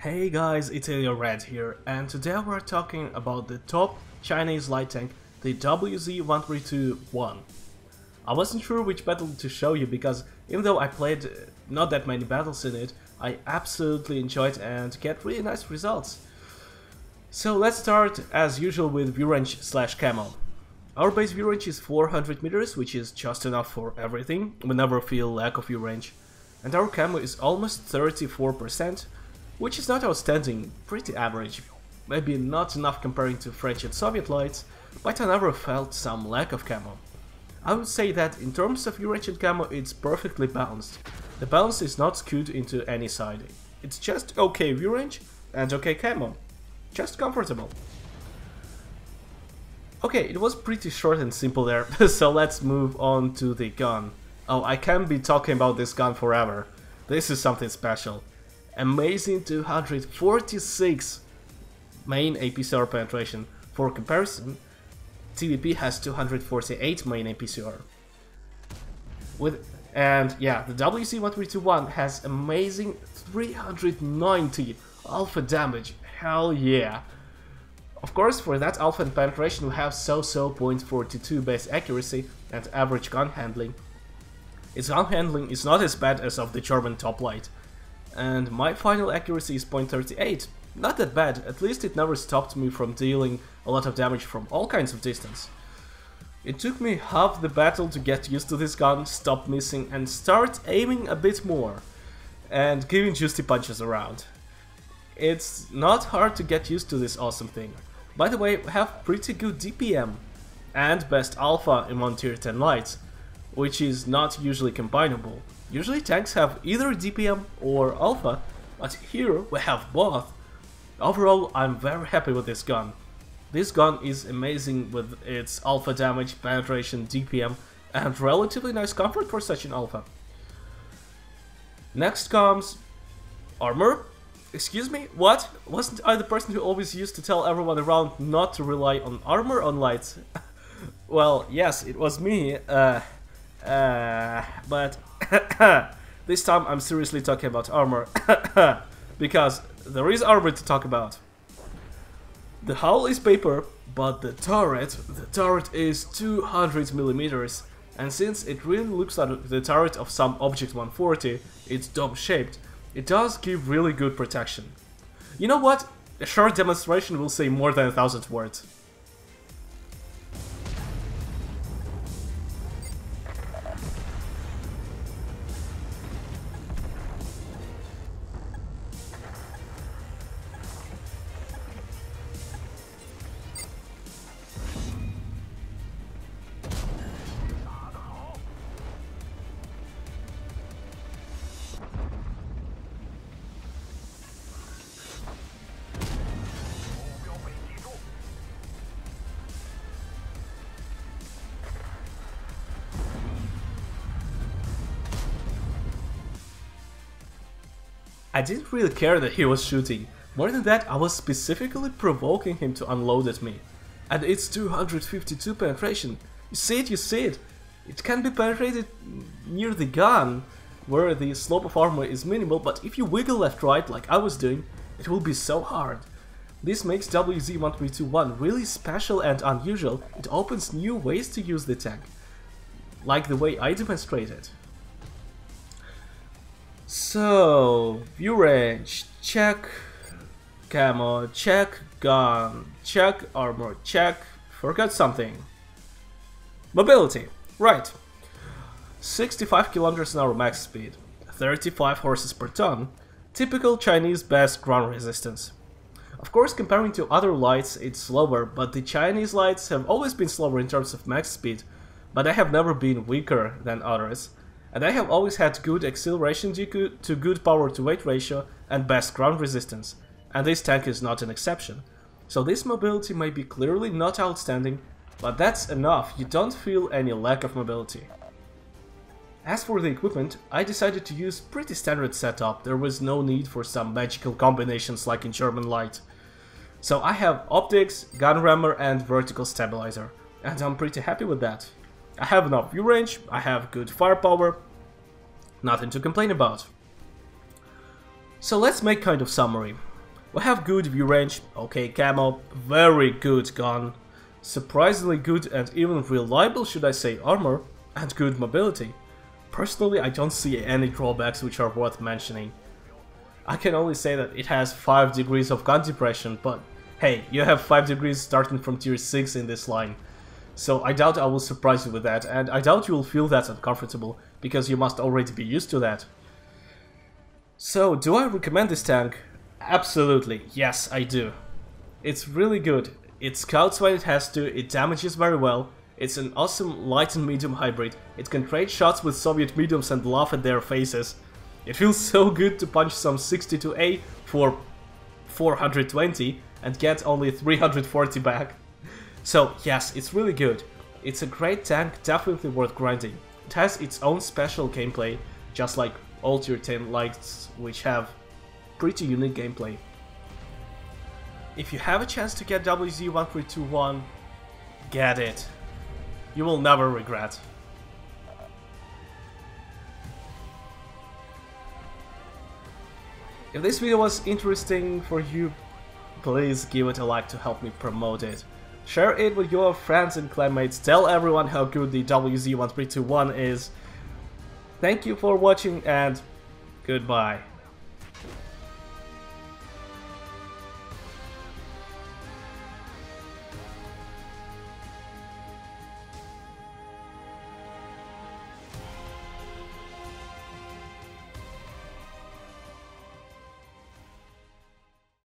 Hey guys, it's Red here, and today we're talking about the top Chinese light tank, the WZ-132-1. I wasn't sure which battle to show you because even though I played not that many battles in it, I absolutely enjoyed and get really nice results. So let's start as usual with view range slash camo. Our base view range is 400 meters, which is just enough for everything, we never feel lack of view range. And our camo is almost 34%, which is not outstanding, pretty average. Maybe not enough comparing to French and Soviet lights, but I never felt some lack of camo. I would say that in terms of view range and camo, it's perfectly balanced. The balance is not skewed into any side. It's just okay view range and okay camo. Just comfortable. Okay, it was pretty short and simple there, so let's move on to the gun. Oh, I can't be talking about this gun forever. This is something special. Amazing 246 main APCR penetration. For comparison, TVP has 248 main APCR. And yeah, the WZ-132-1 has amazing 390 alpha damage. Hell yeah! Of course, for that alpha and penetration we have so-so .42 base accuracy and average gun handling. Its gun handling is not as bad as of the German top light. And my final accuracy is .38. Not that bad, at least it never stopped me from dealing a lot of damage from all kinds of distance. It took me half the battle to get used to this gun, stop missing and start aiming a bit more. And giving juicy punches around. It's not hard to get used to this awesome thing. By the way, we have pretty good DPM and best alpha in tier 10 lights, which is not usually combinable. Usually tanks have either DPM or alpha, but here we have both. Overall, I'm very happy with this gun. This gun is amazing with its alpha damage, penetration, DPM, and relatively nice comfort for such an alpha. Next comes armor. Excuse me, what? Wasn't I the person who always used to tell everyone around not to rely on armor on lights? Well, yes, it was me, but this time I'm seriously talking about armor, because there is armor to talk about. The hull is paper, but the turret is 200 millimeters, and since it really looks like the turret of some Object 140, it's dome-shaped, it does give really good protection. You know what? A short demonstration will say more than 1,000 words. I didn't really care that he was shooting. More than that, I was specifically provoking him to unload at me. And it's 252 penetration. You see it, you see it. It can be penetrated near the gun, where the slope of armor is minimal, but if you wiggle left-right like I was doing, it will be so hard. This makes WZ-132-1 really special and unusual. It opens new ways to use the tank, like the way I demonstrated. So, view range, check, camo, check, gun, check, armor, check, forgot something. Mobility, right. 65 km/h max speed, 35 horses per ton, typical Chinese best ground resistance. Of course, comparing to other lights, it's slower, but the Chinese lights have always been slower in terms of max speed, but they have never been weaker than others. And I have always had good acceleration due to good power to weight ratio and best ground resistance, and this tank is not an exception. So this mobility may be clearly not outstanding, but that's enough, you don't feel any lack of mobility. As for the equipment, I decided to use pretty standard setup, there was no need for some magical combinations like in German light. So I have optics, gun rammer and vertical stabilizer, and I'm pretty happy with that. I have enough view range, I have good firepower, nothing to complain about. So let's make kind of summary. We have good view range, okay camo, very good gun, surprisingly good and even reliable should I say armor, and good mobility. Personally, I don't see any drawbacks which are worth mentioning. I can only say that it has 5 degrees of gun depression, but hey, you have 5 degrees starting from tier 6 in this line. So I doubt I will surprise you with that, and I doubt you will feel that uncomfortable, because you must already be used to that. So, do I recommend this tank? Absolutely, yes I do. It's really good, it scouts when it has to, it damages very well, it's an awesome light and medium hybrid, it can trade shots with Soviet mediums and laugh at their faces. It feels so good to punch some 62A for 420 and get only 340 back. So yes, it's really good. It's a great tank, definitely worth grinding. It has its own special gameplay, just like all tier 10 lights, which have pretty unique gameplay. If you have a chance to get WZ-132-1, get it. You will never regret. If this video was interesting for you, please give it a like to help me promote it. Share it with your friends and clanmates, tell everyone how good the WZ-132-1 is. Thank you for watching and goodbye.